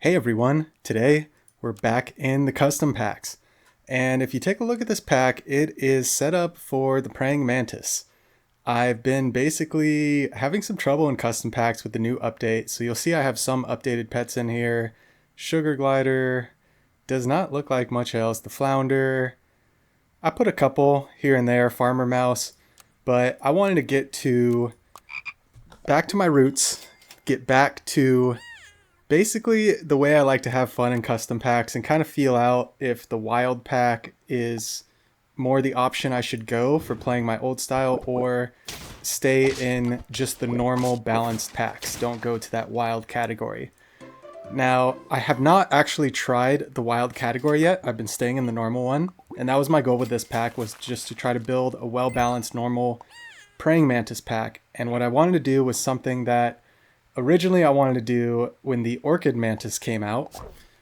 Hey everyone, today we're back in the custom packs. And if you take a look at this pack, it is set up for the praying mantis. I've been basically having some trouble in custom packs with the new update, so you'll see I have some updated pets in here. Sugar glider, does not look like much else. The flounder, I put a couple here and there, farmer mouse, but I wanted to get back to my roots, get back to basically the way I like to have fun in custom packs and kind of feel out if the wild pack is more the option I should go for playing my old style or stay in just the normal balanced packs. Don't go to that wild category. Now, I have not actually tried the wild category yet. I've been staying in the normal one, and that was my goal with this pack, was just to try to build a well-balanced normal praying mantis pack. And what I wanted to do was something that originally I wanted to do when the orchid mantis came out.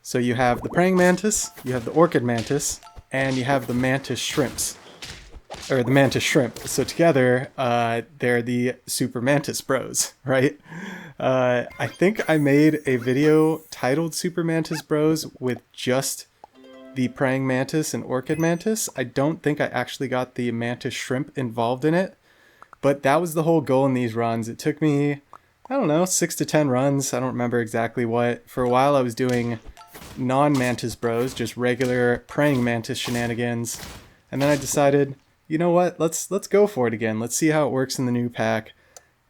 So you have the praying mantis, you have the orchid mantis, and you have the mantis shrimps. Or the mantis shrimp. So together, they're the SuperMantisBros, right? I think I made a video titled SuperMantisBros with just the praying mantis and orchid mantis. I don't think I actually got the mantis shrimp involved in it, but that was the whole goal in these runs. It took me, I don't know, 6 to 10 runs. I don't remember exactly what. For a while I was doing non-mantis bros, just regular praying mantis shenanigans. And then I decided, you know what, let's go for it again. Let's see how it works in the new pack.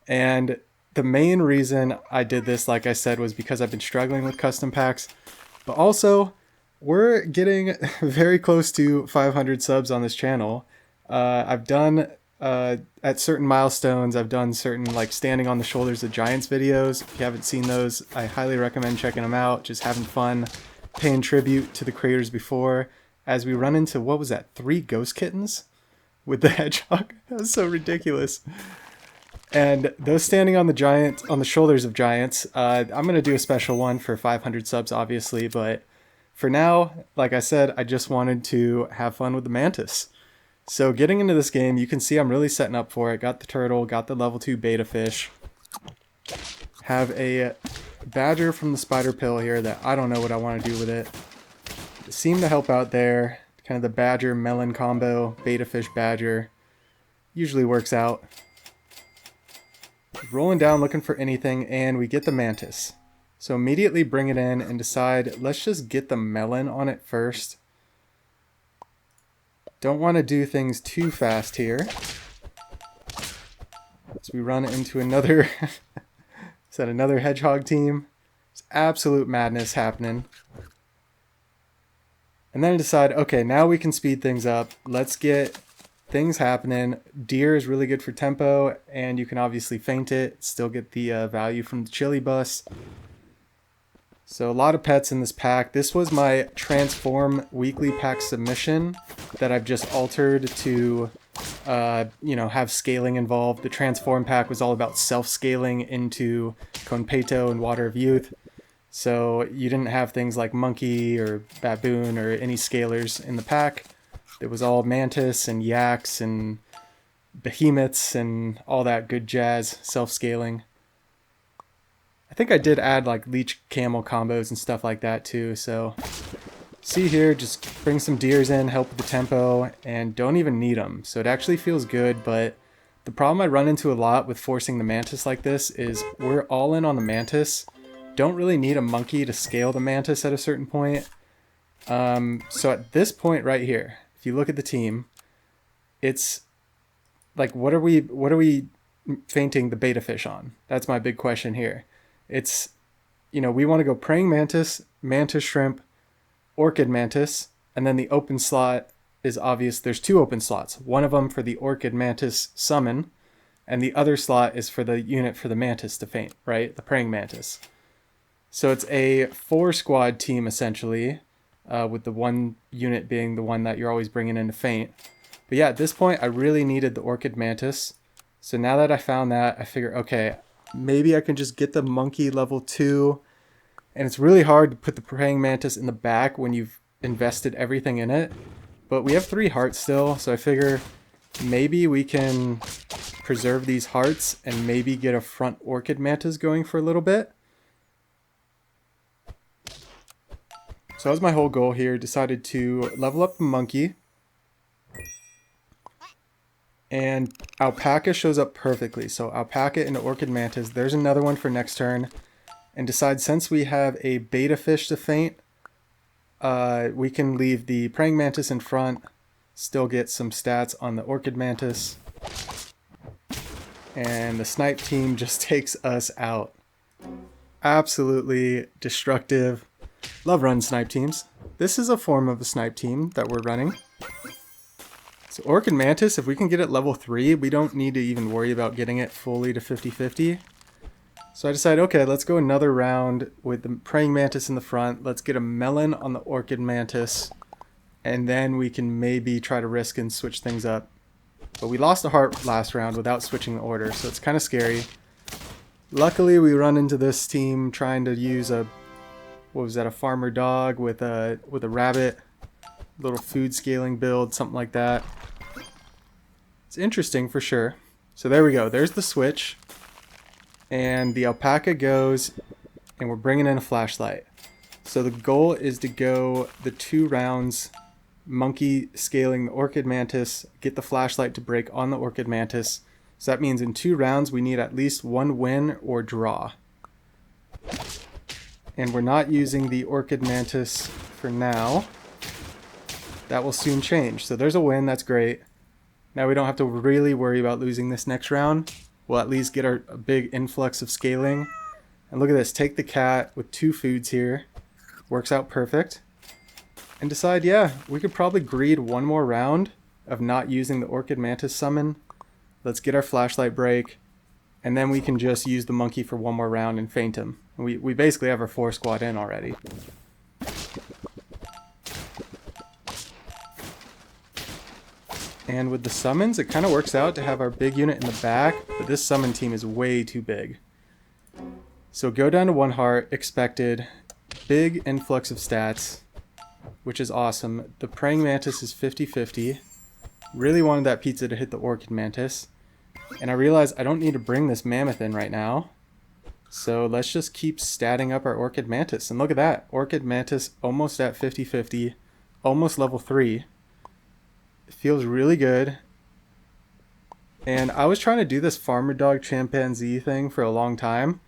And the main reason I did this, like I said, was because I've been struggling with custom packs. But also, we're getting very close to 500 subs on this channel. I've done at certain milestones, I've done certain like standing on the shoulders of giants videos. If you haven't seen those, I highly recommend checking them out. Just having fun, paying tribute to the creators before, as we run into, what was that, 3 ghost kittens with the hedgehog. That was so ridiculous. And those standing on the shoulders of giants, I'm gonna do a special one for 500 subs, obviously, but for now, like I said, I just wanted to have fun with the mantis. So getting into this game, you can see I'm really setting up for it. Got the turtle, got the level 2 beta fish. Have a badger from the spider pill here that I don't know what I want to do with it. It seemed to help out there. Kind of the badger melon combo, beta fish badger. Usually works out. Rolling down looking for anything, and we get the mantis. So immediately bring it in and decide, let's just get the melon on it first. Don't want to do things too fast here. So we run into another another hedgehog team. It's absolute madness happening. And then I decide, okay, now we can speed things up. Let's get things happening. Deer is really good for tempo, and you can obviously feint it, still get the value from the chili bus. So a lot of pets in this pack. This was my transform weekly pack submission that I've just altered to have scaling involved. The transform pack was all about self-scaling into Conpeto and Water of Youth. So you didn't have things like monkey or baboon or any scalers in the pack. It was all mantis and yaks and behemoths and all that good jazz, self-scaling. I think I did add like leech camel combos and stuff like that too. So see here, just bring some deers in, help with the tempo, and don't even need them. So it actually feels good, but the problem I run into a lot with forcing the mantis like this is we're all in on the mantis. Don't really need a monkey to scale the mantis at a certain point. So at this point right here, if you look at the team, it's like, what are we fainting the beta fish on? That's my big question here. It's, we want to go praying mantis, mantis shrimp, orchid mantis, and then the open slot is obvious. There's 2 open slots. One of them for the orchid mantis summon, and the other slot is for the unit for the mantis to faint, right? The praying mantis. So it's a 4-squad team essentially, with the one unit being the one that you're always bringing in to faint. But yeah, at this point, I really needed the orchid mantis. So now that I found that, I figure, okay, maybe I can just get the monkey level 2. And it's really hard to put the praying mantis in the back when you've invested everything in it. But we have 3 hearts still, so I figure maybe we can preserve these hearts and maybe get a front orchid mantis going for a little bit. So that was my whole goal here. Decided to level up the monkey. And alpaca shows up perfectly. So alpaca into orchid mantis. There's another one for next turn. And decide since we have a beta fish to faint, we can leave the praying mantis in front. Still get some stats on the orchid mantis. And the snipe team just takes us out. Absolutely destructive. Love run snipe teams. This is a form of a snipe team that we're running. So orchid mantis, if we can get it level 3, we don't need to even worry about getting it fully to 50-50. So I decided, okay, let's go another round with the praying mantis in the front. Let's get a melon on the orchid mantis. And then we can maybe try to risk and switch things up. But we lost a heart last round without switching the order, so it's kind of scary. Luckily, we run into this team trying to use a, what was that, a farmer dog with a rabbit, little food scaling build, something like that. It's interesting for sure. So there we go. There's the switch, and the alpaca goes, and we're bringing in a flashlight. So the goal is to go the 2 rounds, monkey scaling the orchid mantis, get the flashlight to break on the orchid mantis. So that means in 2 rounds we need at least 1 win or draw. And we're not using the orchid mantis for now. That will soon change. So there's a win, that's great. Now we don't have to really worry about losing this next round. We'll at least get a big influx of scaling. And look at this, take the cat with 2 foods here. Works out perfect. And decide, yeah, we could probably greed 1 more round of not using the orchid mantis summon. Let's get our flashlight break, and then we can just use the monkey for 1 more round and feint him. We basically have our 4 squad in already. And with the summons, it kind of works out to have our big unit in the back, but this summon team is way too big. So go down to 1 heart, expected, big influx of stats, which is awesome. The praying mantis is 50-50. Really wanted that pizza to hit the orchid mantis. And I realized I don't need to bring this mammoth in right now. So let's just keep statting up our orchid mantis. And look at that. Orchid mantis almost at 50-50. Almost level 3. It feels really good. And I was trying to do this farmer dog chimpanzee thing for a long time.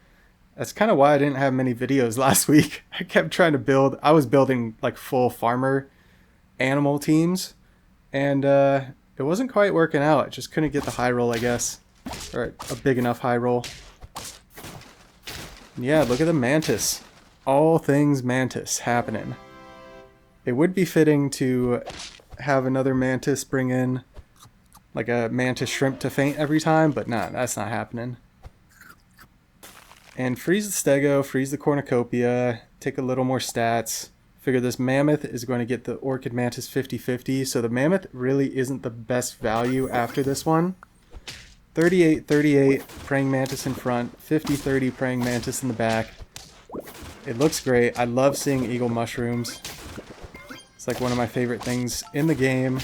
That's kind of why I didn't have many videos last week. I kept trying to build. I was building like full farmer animal teams. And it wasn't quite working out. Just couldn't get the high roll, I guess. Or a big enough high roll. Yeah, look at the mantis. All things mantis happening. It would be fitting to have another mantis bring in like a mantis shrimp to faint every time, but nah, that's not happening. And freeze the stego, freeze the cornucopia, take a little more stats. Figure this mammoth is going to get the orchid mantis 50-50, so the mammoth really isn't the best value after this one. 38-38 praying mantis in front, 50-30 praying mantis in the back. It looks great. I love seeing eagle mushrooms. It's like one of my favorite things in the game.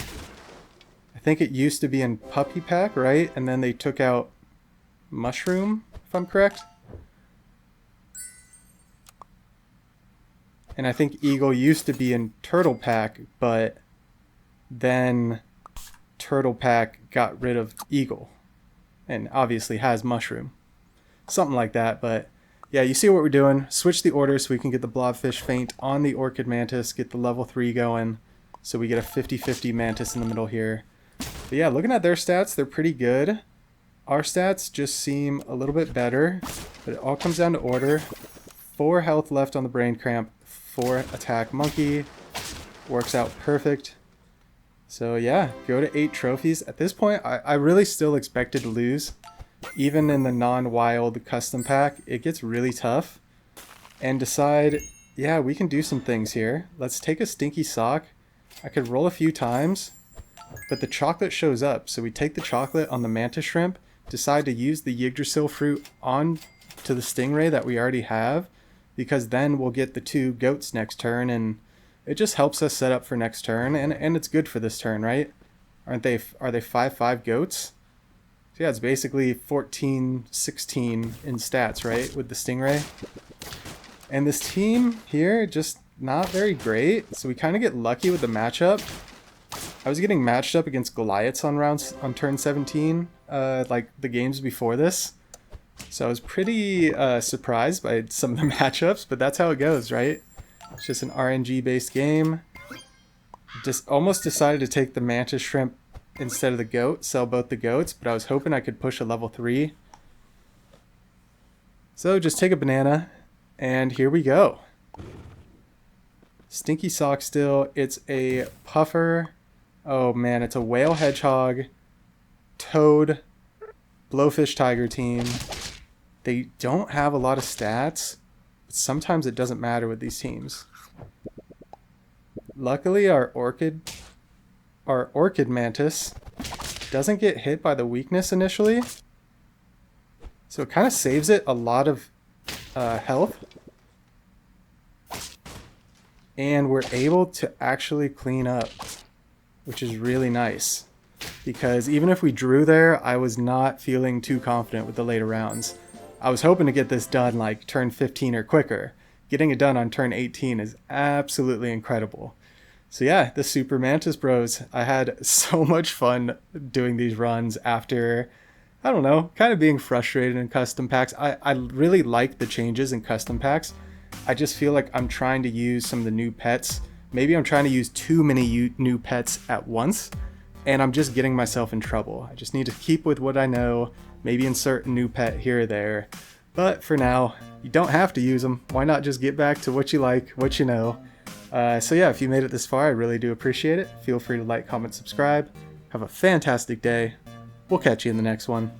I think it used to be in puppy pack, right? And then they took out mushroom, if I'm correct. And I think eagle used to be in turtle pack, but then turtle pack got rid of eagle and obviously has mushroom. Something like that, but yeah, you see what we're doing. Switch the order so we can get the blobfish feint on the orchid mantis, get the level 3 going, so we get a 50-50 mantis in the middle here. But yeah, looking at their stats, they're pretty good. Our stats just seem a little bit better, but it all comes down to order. 4 health left on the brain cramp. 4 attack monkey. Works out perfect. So yeah, go to 8 trophies. At this point, I really still expected to lose. Even in the non-wild custom pack, it gets really tough. And decide, yeah, we can do some things here. Let's take a stinky sock. I could roll a few times, but the chocolate shows up. So we take the chocolate on the mantis shrimp, decide to use the Yggdrasil fruit on to the stingray that we already have, because then we'll get the 2 goats next turn, and it just helps us set up for next turn, and it's good for this turn, right? Are they 5/5 goats? So yeah, it's basically 14-16 in stats, right, with the stingray. And this team here, just not very great. So we kind of get lucky with the matchup. I was getting matched up against Goliaths on turn 17, like the games before this. So I was pretty surprised by some of the matchups, but that's how it goes, right? It's just an RNG-based game. Just almost decided to take the Mantis Shrimp instead of the goat, sell both the goats, but I was hoping I could push a level 3. So just take a banana, and here we go. Stinky Sock still. It's a Puffer. Oh man, it's a Whale Hedgehog, Toad, Blowfish Tiger team. They don't have a lot of stats, but sometimes it doesn't matter with these teams. Luckily, our Orchid Mantis doesn't get hit by the weakness initially, so it kind of saves it a lot of health. And we're able to actually clean up, which is really nice. Because even if we drew there, I was not feeling too confident with the later rounds. I was hoping to get this done like turn 15 or quicker. Getting it done on turn 18 is absolutely incredible. So yeah, the SuperMantisBros. I had so much fun doing these runs after, I don't know, kind of being frustrated in custom packs. I really like the changes in custom packs. I just feel like I'm trying to use some of the new pets. Maybe I'm trying to use too many new pets at once, and I'm just getting myself in trouble. I just need to keep with what I know, maybe insert a new pet here or there. But for now, you don't have to use them. Why not just get back to what you like, what you know? So yeah, if you made it this far, I really do appreciate it. Feel free to like, comment, subscribe. Have a fantastic day. We'll catch you in the next one.